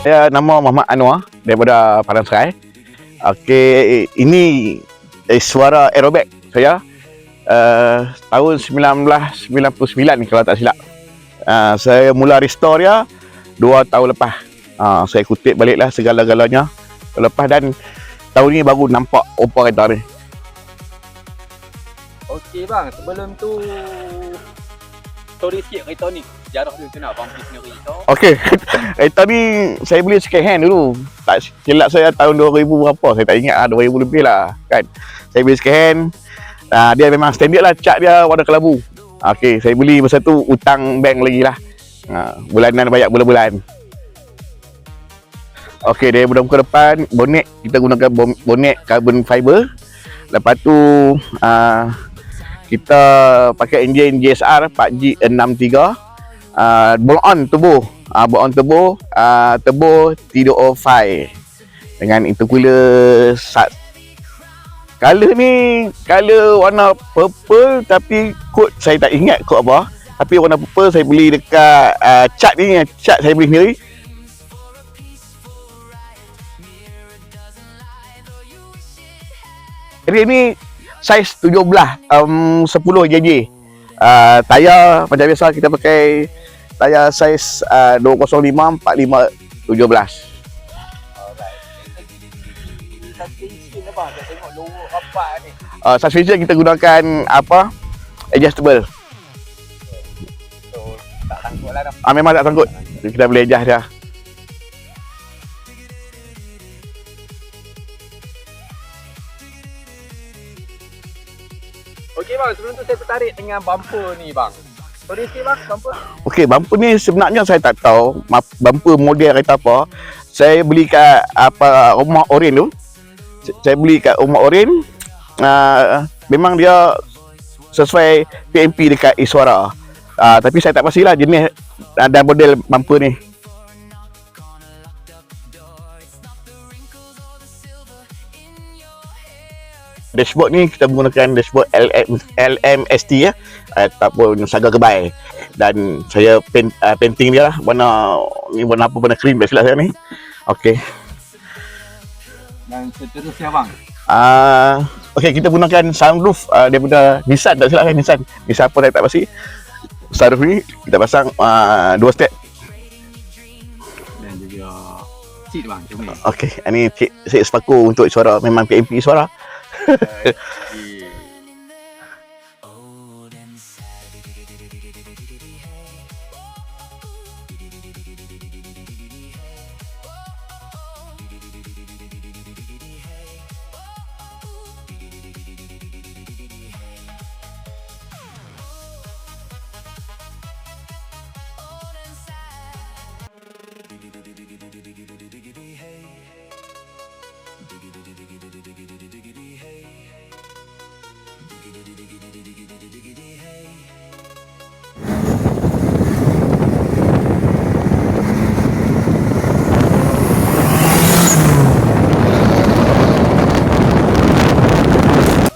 Saya nama Muhammad Anwar daripada Padang Serai. Okey, ini suara aerobik saya tahun 1999 ni kalau tak silap. Saya mula restore dia 2 tahun lepas. Saya kutip baliklah segala-galanya lepas dan tahun ni baru nampak operator ni. Okey bang, sebelum tu story sikit kereta ni. Sejarah dia macam mana abang beli sendiri tu? Okey, kereta ni saya beli second hand dulu. Tak silap saya tahun 2000 berapa, saya tak ingat lah, 2000 lebih lah kan. Saya beli second hand. Dia memang standard lah, cat dia warna kelabu. Okey, saya beli masa tu hutang bank lagi lah. Bulanan bayar bulan-bulan. Okey, dari muka depan, bonet kita gunakan bonet carbon fiber. Lepas tu kita pakai enjin GSR 4G63. Bolt-on turbo. Bolt-on turbo, turbo T205 dengan intercooler sat. Color ni color warna purple tapi kod saya tak ingat kod apa. Tapi warna purple saya beli dekat cat ni, cat saya beli sendiri. Jadi ni saiz 17 10 JJ. Tayar macam biasa kita pakai tayar saiz 205 45 17. Suspension apa? Kita tengok lower rapat ni. Suspension kita gunakan apa? Adjustable. So tak sangkut lah dah. Memang tak sangkut. Kita boleh adjust dia. Okey bang, sebelum tu saya tertarik dengan bumper ni bang. Sorry sikit bang, bumper. Okey, bumper ni sebenarnya saya tak tahu bumper model kereta apa. Saya beli kat rumah Oren tu. Saya beli kat rumah Oren. Memang dia sesuai PMP dekat Iswara. Tapi saya tak pastilah jenis dan model bumper ni. Dashboard ni kita menggunakan dashboard LMST ya, ataupun Saga Kebai. Dan saya painting dia lah, warna ni warna apa, warna cream tak silap saya ni. Okey. Dan seterusnya bang. Okey, kita gunakan sunroof daripada Nissan, tak silap kan, Nissan apa saya tak pasti. Sunroof ni kita pasang 2 step. Dan juga seat bang, macam ni. Okey, ini seat sepaku untuk suara, memang PMP suara. Okay.